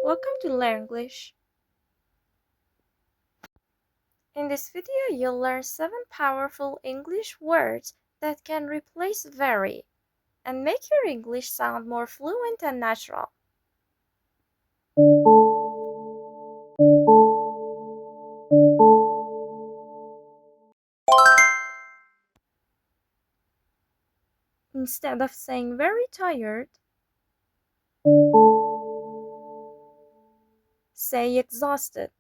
Welcome to Learnglish. In this video, you'll learn 7 powerful English words that can replace very and make your English sound more fluent and natural. Instead of saying very tired, say exhausted.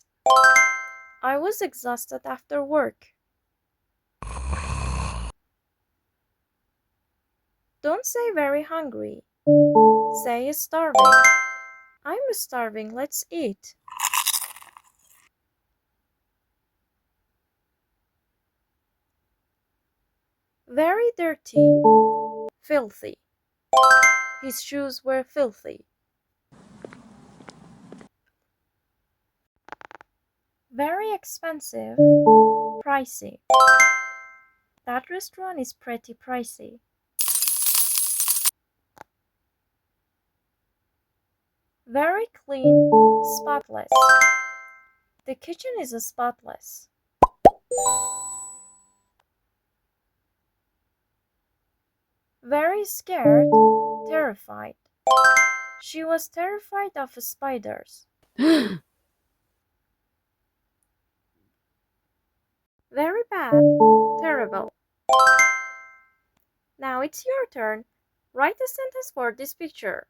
I was exhausted after work. Don't say very hungry. Say starving. I'm starving, let's eat. Very dirty, filthy. His shoes were filthy. Very expensive, pricey. That restaurant is pretty pricey. Very clean, spotless. The kitchen is spotless. Very scared, terrified. She was terrified of spiders. Very bad, terrible. Now it's your turn. Write a sentence for this picture.